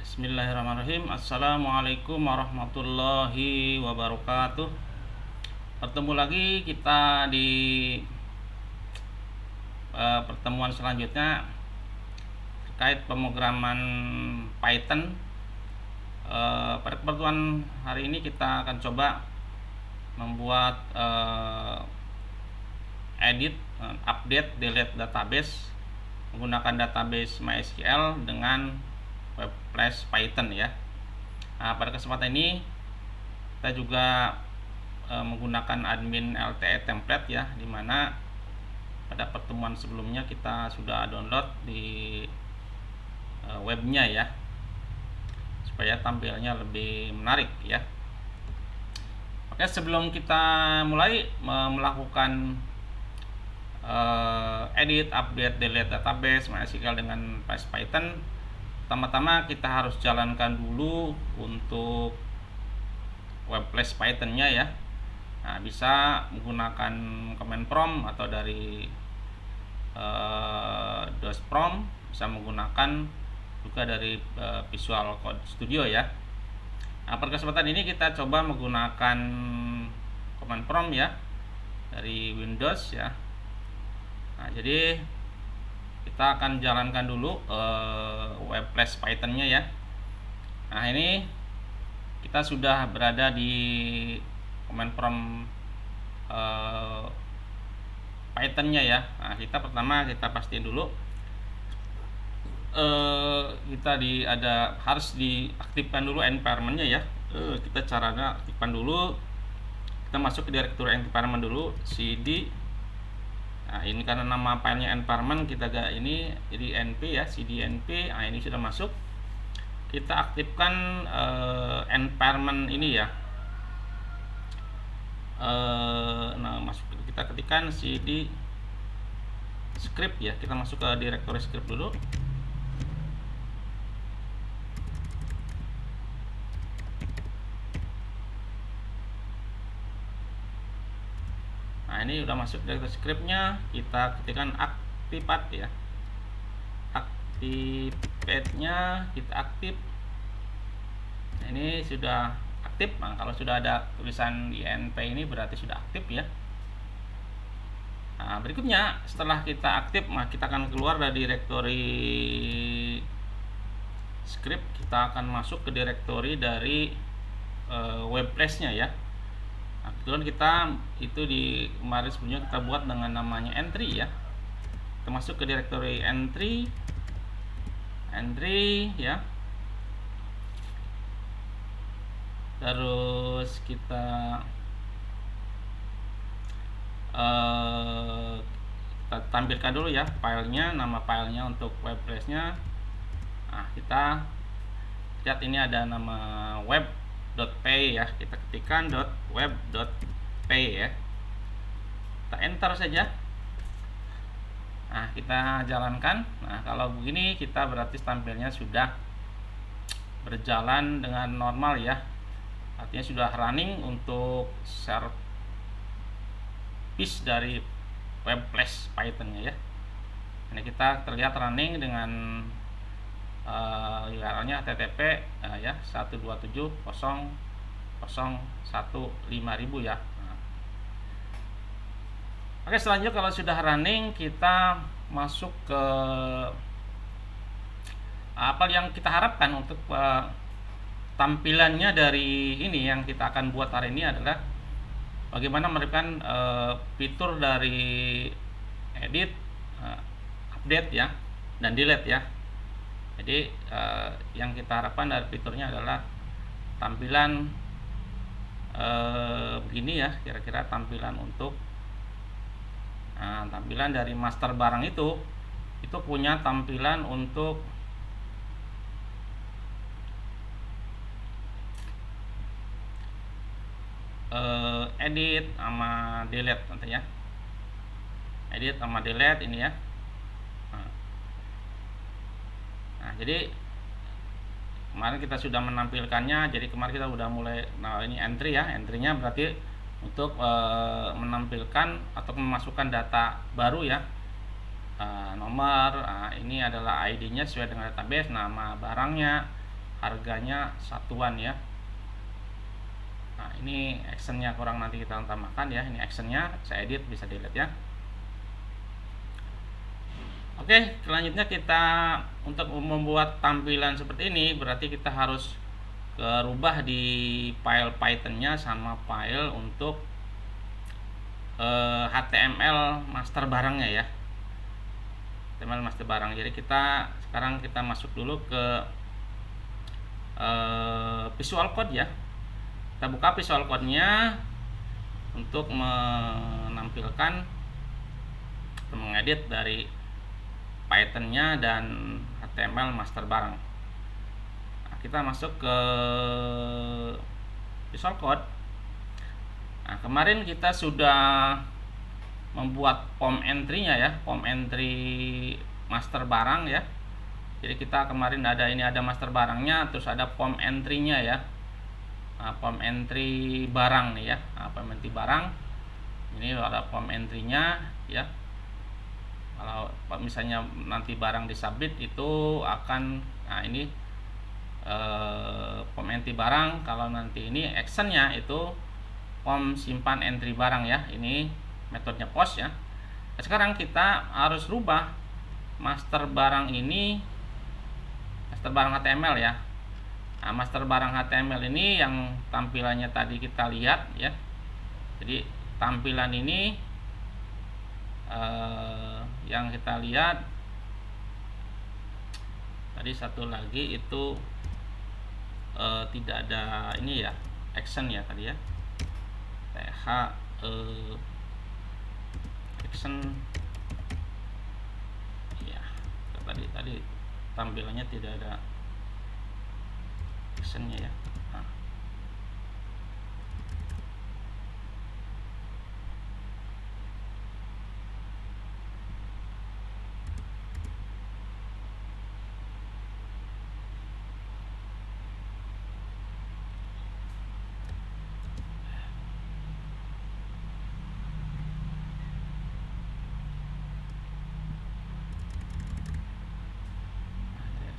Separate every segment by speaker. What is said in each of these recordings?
Speaker 1: Bismillahirrahmanirrahim. Assalamualaikum warahmatullahi wabarakatuh. Bertemu lagi kita di pertemuan selanjutnya terkait pemrograman Python. Pada pertemuan hari ini kita akan coba membuat edit, update, delete database menggunakan database MySQL dengan web flash Python ya. Nah, pada kesempatan ini kita juga menggunakan admin LTE template ya, dimana pada pertemuan sebelumnya kita sudah download di webnya ya, supaya tampilnya lebih menarik ya. Oke, sebelum kita mulai melakukan edit, update, delete database MySQL dengan flash Python, pertama-tama kita harus jalankan dulu untuk web flash Python-nya ya. Nah, bisa menggunakan command prompt atau dari DOS prompt, bisa menggunakan juga dari Visual Code Studio ya. Nah, pada kesempatan ini kita coba menggunakan command prompt ya dari Windows ya. Nah, jadi kita akan jalankan dulu web flash Python-nya ya. Nah, ini kita sudah berada di command prompt Python-nya ya. Nah, pertama kita pastiin dulu kita harus diaktifkan dulu environment-nya ya. Kita caranya aktifkan dulu. Kita masuk ke direktori environment dulu, cd. Nah, ini karena nama filenya environment, kita ini jadi np ya, cd np. Nah, ini sudah masuk. Kita aktifkan environment ini ya. Nah, masuk, kita ketikkan cd script ya. Kita masuk ke direktori script dulu. Nah, ini udah masuk dari scriptnya, kita ketikkan activate ya. Activate-nya kita aktif. Nah, ini sudah aktif. Nah, kalau sudah ada tulisan INP ini berarti sudah aktif ya. Nah, berikutnya setelah kita aktif, kita akan keluar dari direktori script. Kita akan masuk ke direktori dari web flash-nya ya. Nah, kebetulan kita itu di kemarin sebelumnya kita buat dengan namanya entry ya. Kita masuk ke direktori entry ya. Terus kita tampilkan dulu ya filenya, nama filenya untuk web flash-nya. Nah, kita lihat ini ada nama web.py ya. Kita ketikkan .web.py ya. Kita enter saja. Nah, kita jalankan. Nah, kalau begini kita berarti tampilnya sudah berjalan dengan normal ya. Artinya sudah running untuk service dari web flash Python-nya ya. Ini kita terlihat running dengan URL-nya http ya 127.0.0.1.5000 ya. Nah. Oke, selanjutnya kalau sudah running, kita masuk ke apa yang kita harapkan untuk tampilannya dari ini yang kita akan buat hari ini adalah bagaimana memberikan fitur dari edit, update ya, dan delete ya. Jadi yang kita harapkan dari fiturnya adalah tampilan begini ya, kira-kira tampilan untuk tampilan dari master barang itu punya tampilan untuk edit sama delete nantinya. Edit sama delete ini ya. Nah, jadi kemarin kita sudah menampilkannya. Jadi kemarin kita sudah mulai. Nah, ini entry ya. Entry-nya berarti untuk menampilkan atau memasukkan data baru ya. Nomor, ini adalah ID-nya sesuai dengan database, nama barangnya, harganya satuan ya. Nah ini actionnya kurang, nanti kita tambahkan ya. Ini actionnya saya edit, bisa dilihat ya. Oke, selanjutnya kita untuk membuat tampilan seperti ini berarti kita harus rubah di file Python-nya sama file untuk HTML master barangnya ya. HTML master barang. Jadi sekarang kita masuk dulu ke Visual Code ya. Kita buka Visual Code-nya untuk menampilkan atau mengedit dari Python-nya dan HTML master barang. Nah, kita masuk ke Visual Code. Nah, kemarin kita sudah membuat form entry-nya ya, form entry master barang ya. Jadi kita kemarin ada master barangnya, terus ada form entry-nya ya. Nah, form entry barang nih ya. Nah, form entry barang. Ini ada form entry-nya ya. Kalau misalnya nanti barang disubmit itu akan, nah ini form entry barang. Kalau nanti ini actionnya itu form simpan entry barang ya. Ini metodenya post ya. Nah, sekarang kita harus rubah master barang ini, master barang HTML ya. Nah, master barang HTML ini yang tampilannya tadi kita lihat ya. Jadi tampilan ini yang kita lihat tadi, satu lagi itu tidak ada ini ya, action ya tadi ya, action ya. Tadi tampilannya tidak ada actionnya ya. Nah.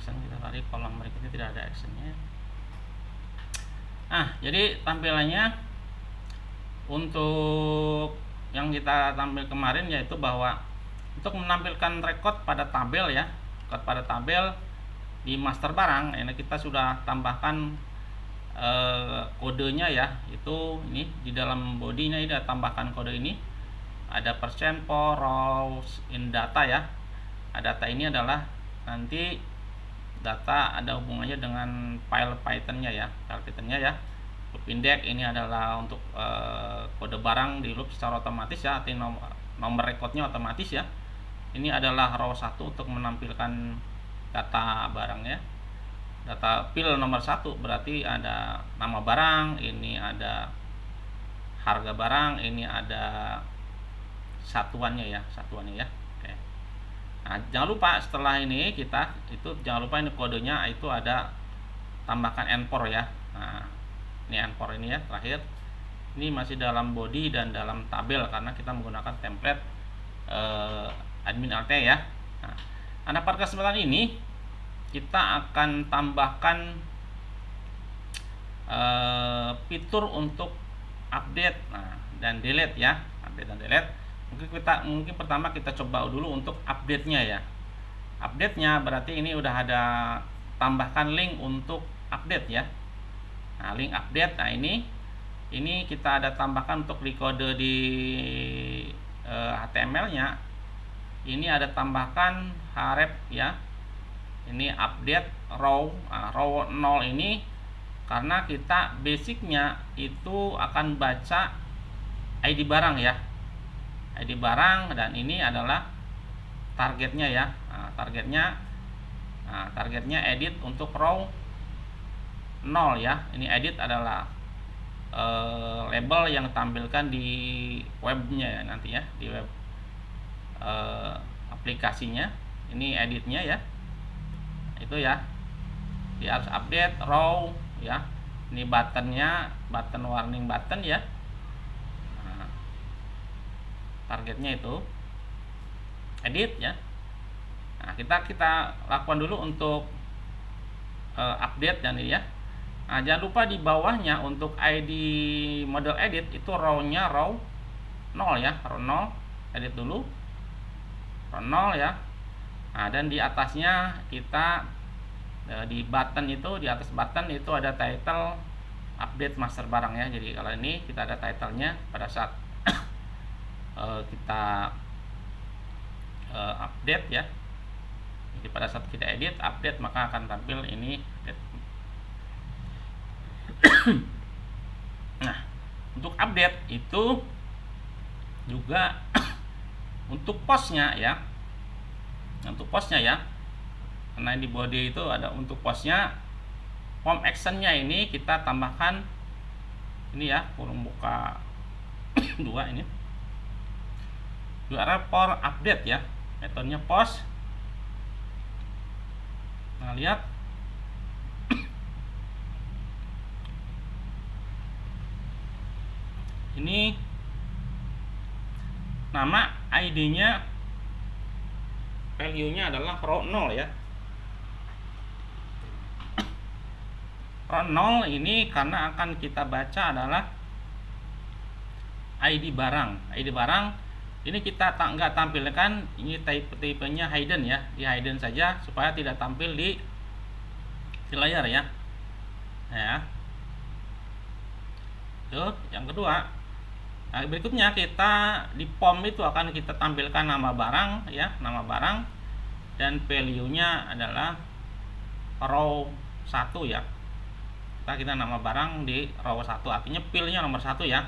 Speaker 1: Kita tarik kolom berikutnya, tidak ada actionnya. Nah, jadi tampilannya untuk yang kita tampil kemarin yaitu bahwa untuk menampilkan record pada tabel ya, record pada tabel di master barang ini kita sudah tambahkan kodenya ya. Itu ini di dalam bodinya ini ada tambahkan kode ini, ada percent for rows in data ya. Data ini adalah nanti data ada hubungannya dengan file Python-nya ya, file Python-nya ya. Loop index ini adalah untuk kode barang di loop secara otomatis ya, artinya nomor recordnya otomatis ya. Ini adalah row 1 untuk menampilkan data barangnya. Data field nomor 1 berarti ada nama barang, ini ada harga barang, ini ada satuannya ya, ya. Nah, jangan lupa setelah ini jangan lupa ini kodenya itu ada tambahkan endpoint ya. Nah, ini endpoint ini ya terakhir. Ini masih dalam body dan dalam tabel karena kita menggunakan template admin LT ya. Nah, pada kesempatan ini kita akan tambahkan fitur untuk update dan delete ya, update dan delete. Mungkin pertama kita coba dulu untuk update-nya ya. Update-nya berarti ini udah ada tambahkan link untuk update ya. Nah, link update. Nah, ini kita ada tambahkan untuk di kode di HTML-nya. Ini ada tambahkan href ya. Ini update row. Nah, row 0 ini karena kita basicnya itu akan baca ID barang ya. ID barang, dan ini adalah targetnya ya. Nah, targetnya edit untuk row 0 ya. Ini edit adalah label yang tampilkan di webnya ya, nanti ya di web aplikasinya. Ini editnya ya, itu ya. Dia harus update row ya. Ini buttonnya, button warning button ya. Targetnya itu edit ya. Nah, kita lakukan dulu untuk update dan ini ya. Nah, jangan lupa di bawahnya untuk ID model edit itu row-nya row 0 ya, row 0. Edit dulu. Row 0 ya. Nah, dan di atasnya kita di button itu, di atas button itu ada title update master barang ya. Jadi kalau ini kita ada titlenya pada saat kita update ya. Jadi pada saat kita edit update maka akan tampil ini update. Nah, untuk update itu juga untuk postnya ya. Untuk postnya ya. Karena di body itu ada untuk postnya. Form actionnya ini kita tambahkan ini ya, kurung buka 2 ini. URL for update ya. Metodenya post. Nah, lihat. Ini nama ID-nya value-nya adalah row 0 ya. Row 0 ini karena akan kita baca adalah ID barang. ID barang ini kita nggak tampilkan, ini tipenya hidden ya, di hidden saja supaya tidak tampil di layar ya. Ya. Itu yang kedua. Nah, berikutnya kita di form itu akan kita tampilkan nama barang ya, nama barang dan value-nya adalah row 1 ya. Kita nama barang di row 1, artinya field-nya nomor 1 ya.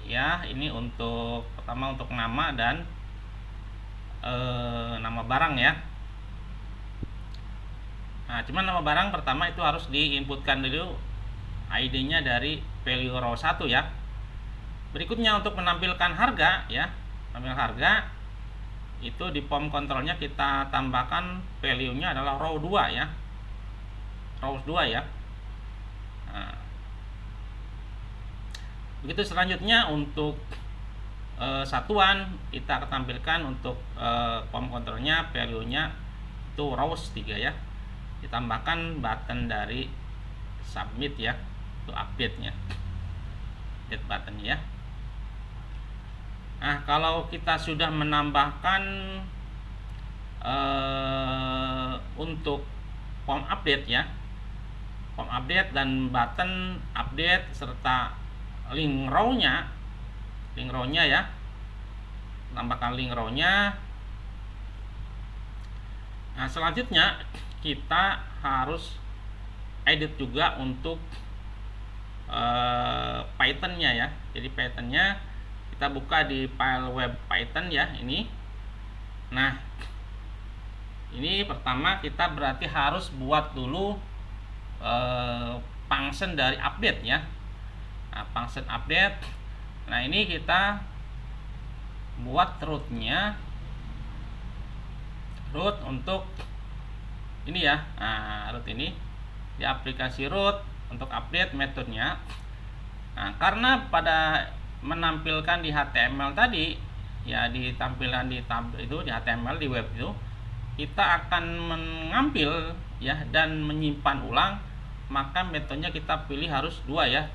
Speaker 1: Ya, ini untuk pertama untuk nama dan nama barang ya. Nah, cuman nama barang pertama itu harus diinputkan dulu ID-nya dari value row 1 ya. Berikutnya untuk menampilkan harga ya, tampil harga itu di form kontrolnya kita tambahkan value-nya adalah row 2 ya, row 2 ya. Nah, begitu selanjutnya untuk satuan kita tampilkan untuk form kontrolnya value-nya itu rows 3 ya, ditambahkan button dari submit ya, itu update-nya, update button ya. Nah, kalau kita sudah menambahkan untuk form update ya, form update dan button update serta link row-nya ya, tambahkan link row-nya. Nah, selanjutnya kita harus edit juga untuk Python-nya ya. Jadi Python-nya kita buka di file web Python ya, ini. Nah, ini pertama kita berarti harus buat dulu function dari update ya. Nah, function update. Nah, ini kita buat root-nya, root untuk ini ya. Nah, root ini di aplikasi root untuk update metodenya. Nah, karena pada menampilkan di HTML tadi ya, di tampilan di tab itu di HTML di web itu kita akan mengambil ya dan menyimpan ulang, maka metodenya kita pilih harus 2 ya.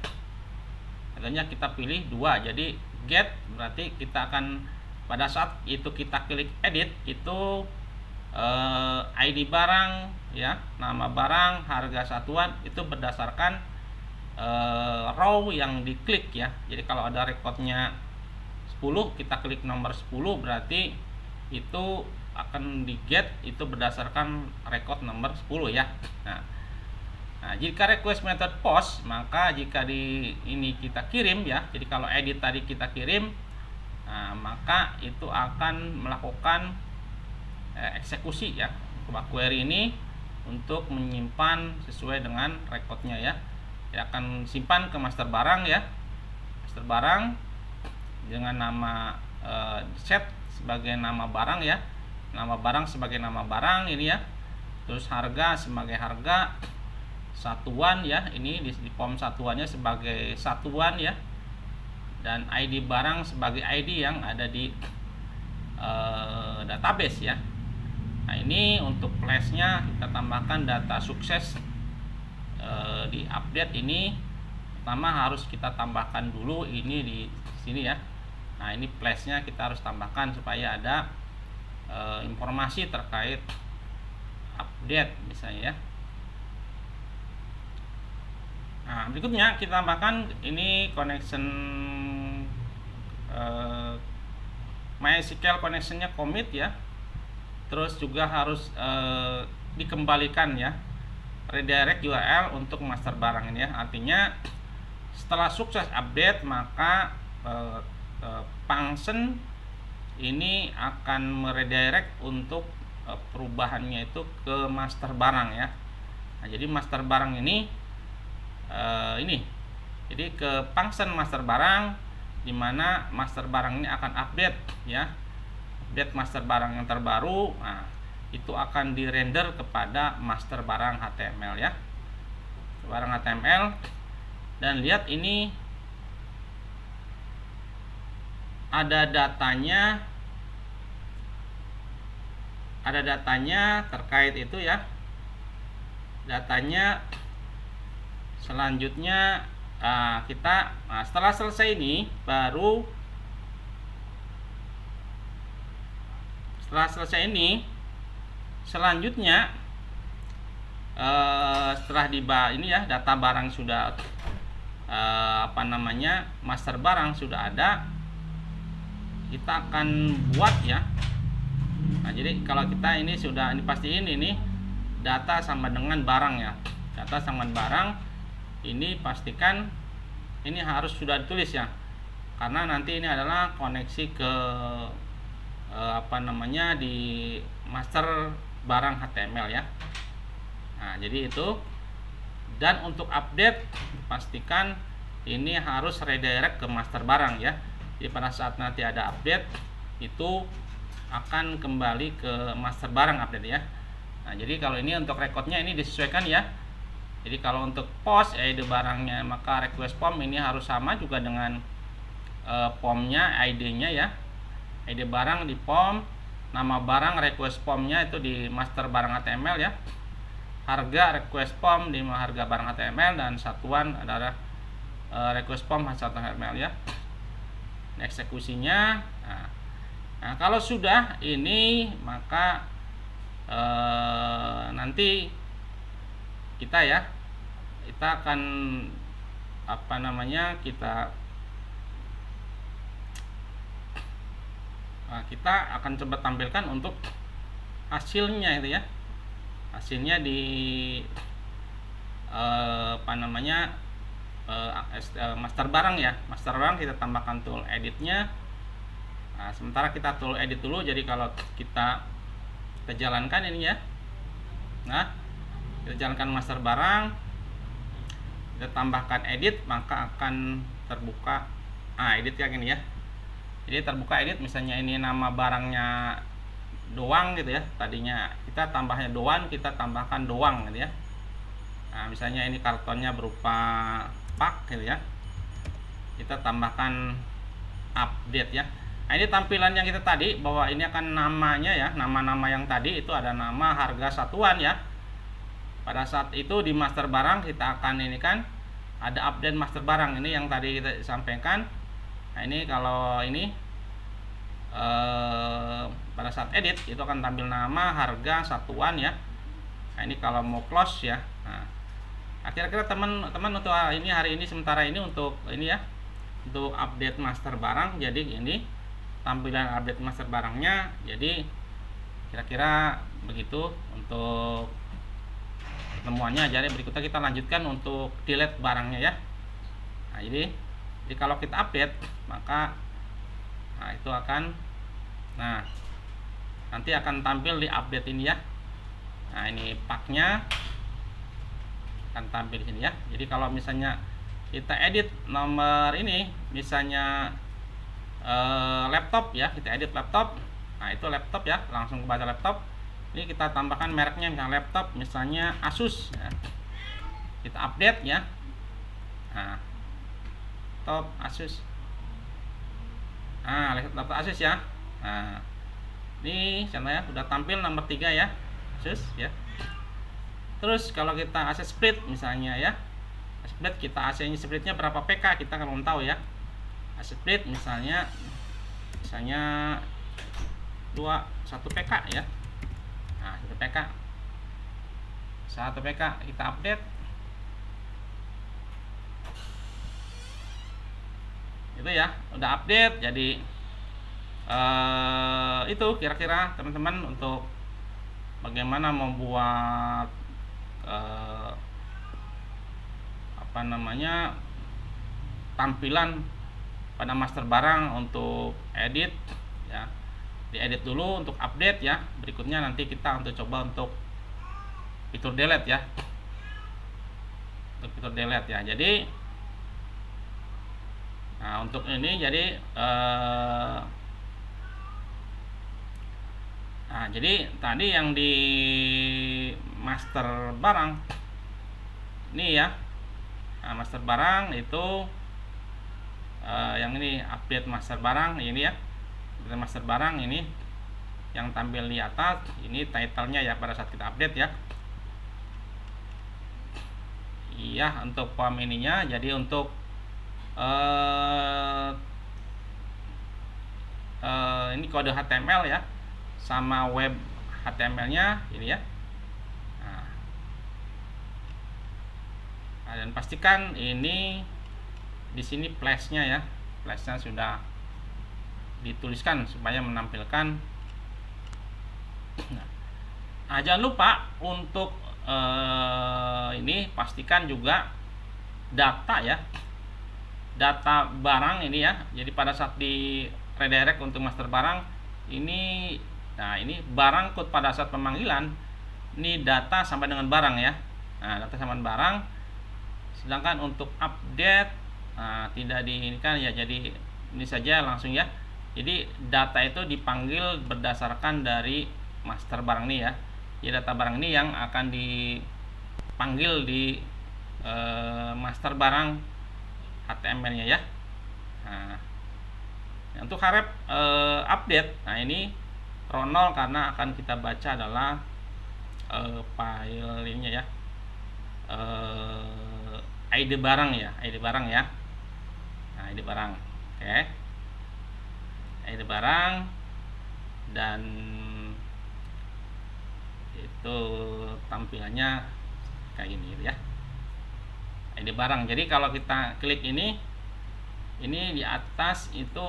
Speaker 1: Metodenya kita pilih 2. Jadi get berarti kita akan pada saat itu kita klik edit itu ID barang ya, nama barang, harga satuan itu berdasarkan row yang diklik ya. Jadi kalau ada recordnya 10 kita klik nomor 10 berarti itu akan di get itu berdasarkan record nomor 10 ya. Nah, jika request method post maka jika di ini kita kirim ya. Jadi kalau edit tadi kita kirim, nah, maka itu akan melakukan eksekusi ya query ini untuk menyimpan sesuai dengan recordnya ya. Dia akan simpan ke master barang ya, master barang dengan nama set sebagai nama barang ya, nama barang sebagai nama barang ini ya, terus harga sebagai harga satuan ya, ini di form satuannya sebagai satuan ya, dan ID barang sebagai ID yang ada di database ya. Nah, ini untuk flashnya kita tambahkan data sukses di update ini. Pertama harus kita tambahkan dulu ini di sini ya. Nah, ini flashnya kita harus tambahkan supaya ada informasi terkait update misalnya ya. Nah, berikutnya kita tambahkan ini connection MySQL connectionnya commit ya. Terus juga harus dikembalikan ya, redirect URL untuk master barang ini ya. Artinya setelah sukses update maka function ini akan meredirect untuk perubahannya itu ke master barang ya. Nah, jadi master barang ini jadi ke function master barang, dimana master barang ini akan update ya, update master barang yang terbaru. Nah, itu akan dirender kepada master barang HTML ya, barang HTML. Dan lihat ini ada datanya terkait itu ya, datanya. Selanjutnya kita setelah selesai ini baru selanjutnya setelah ini ya, data barang sudah master barang sudah ada, kita akan buat ya. Nah, jadi kalau kita ini sudah pastiin ini data sama dengan barang ya, data sama dengan barang ini pastikan ini harus sudah ditulis ya, karena nanti ini adalah koneksi ke di master barang HTML ya. Nah, jadi itu. Dan untuk update pastikan ini harus redirect ke master barang ya. Jadi pada saat nanti ada update itu akan kembali ke master barang update ya. Nah, jadi kalau ini untuk recordnya ini disesuaikan ya. Jadi kalau untuk post ID barangnya maka request form ini harus sama juga dengan formnya, ID-nya ya. ID barang di form, nama barang request formnya itu di master barang HTML ya. Harga request form di harga barang HTML, dan satuan adalah request form satuan HTML ya. Eksekusinya. Nah, kalau sudah ini maka nanti kita akan kita akan coba tampilkan untuk hasilnya itu ya. Hasilnya di master barang ya. Master barang kita tambahkan tool editnya. Nah, sementara kita tool edit dulu. Jadi kalau kita jalankan ini ya. Nah, kita jalankan master barang, kita tambahkan edit, maka akan terbuka edit kayak gini ya. Jadi terbuka edit, misalnya ini nama barangnya doang gitu ya, tadinya kita tambahnya doang, kita tambahkan doang gitu ya. Nah, misalnya ini kartonnya berupa pak gitu ya, kita tambahkan update ya. Nah, ini tampilan yang kita tadi bahwa ini akan namanya ya, nama-nama yang tadi itu ada nama, harga, satuan ya. Pada saat itu di master barang kita akan ini kan ada update master barang ini yang tadi kita sampaikan. Nah, ini kalau ini pada saat edit itu akan tampil nama, harga, satuan ya. Nah, ini kalau mau close ya. Nah, kira-kira teman-teman untuk ini hari ini sementara ini untuk ini ya, untuk update master barang. Jadi ini tampilan update master barangnya. Jadi kira-kira begitu untuk temuannya. Jadi berikutnya kita lanjutkan untuk delete barangnya ya. Nah, jadi kalau kita update maka itu akan nanti akan tampil di update ini ya. Nah, ini paknya akan tampil di sini ya. Jadi kalau misalnya kita edit nomor ini, misalnya laptop ya, kita edit laptop. Nah, itu laptop ya, langsung kebaca laptop. Ini kita tambahkan mereknya, misalnya laptop misalnya Asus ya. Kita update ya. Nah, laptop Asus. Laptop Asus ya. Nah, Ini contohnya udah tampil nomor 3 ya, sus ya. Terus kalau kita AC split misalnya ya, split kita AC-nya splitnya berapa PK kita kan belum tahu ya. AC split misalnya 1 PK ya. Nah, 1 PK. 1 PK kita update. Itu ya, udah update. Jadi itu kira-kira teman-teman untuk bagaimana membuat tampilan pada master barang untuk edit ya. Diedit dulu untuk update ya. Berikutnya nanti kita untuk coba untuk fitur delete ya. Untuk fitur delete ya. Jadi nah, untuk ini jadi jadi tadi yang di master barang ini ya. Nah, master barang itu yang ini update master barang ini ya. Update master barang ini yang tampil di atas ini title-nya ya pada saat kita update ya. Iya, untuk form ininya jadi untuk ini kode HTML ya, sama web HTML-nya ini ya. Nah, dan pastikan ini di sini flashnya ya, flashnya sudah dituliskan supaya menampilkan. Nah, jangan lupa untuk ini pastikan juga data ya, data barang ini ya. Jadi pada saat di redirect untuk master barang ini, nah ini barang code pada saat pemanggilan ini data sampai dengan barang ya. Nah, data sampai barang. Sedangkan untuk update tidak diinginkan ya, jadi ini saja langsung ya. Jadi data itu dipanggil berdasarkan dari master barang ini ya. Jadi data barang ini yang akan dipanggil di master barang HTML-nya ya. Nah, untuk harap update, nah ini row 0 karena akan kita baca adalah file ini ya, ID barang ya, ID barang ya. Nah, ID barang, oke. ID barang dan itu tampilannya kayak gini ya. ID barang. Jadi kalau kita klik ini di atas itu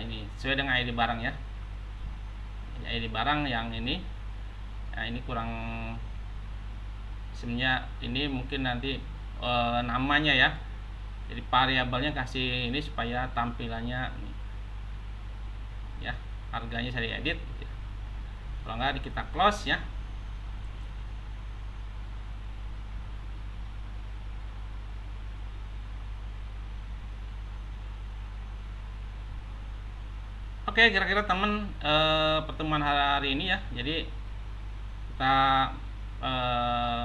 Speaker 1: ini sesuai dengan ID barang ya. ID barang yang ini. Nah, ini kurang sebenarnya, ini mungkin nanti namanya ya. Jadi variabelnya kasih ini supaya tampilannya ini. Ya, harganya saya edit. Kalau enggak kita close ya. Oke, kira-kira teman pertemuan hari ini ya. Jadi kita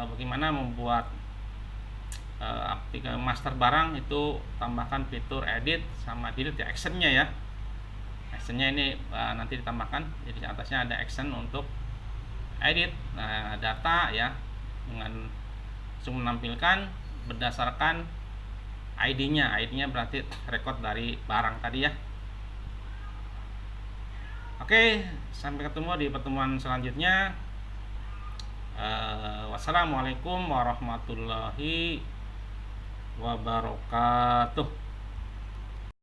Speaker 1: bagaimana membuat aplikasi master barang itu tambahkan fitur edit sama delete ya, actionnya ya. Actionnya ini nanti ditambahkan. Jadi atasnya ada action untuk edit data ya, dengan langsung menampilkan berdasarkan ID-nya. ID-nya berarti record dari barang tadi ya. Oke, sampai ketemu di pertemuan selanjutnya. Wassalamualaikum warahmatullahi wabarakatuh.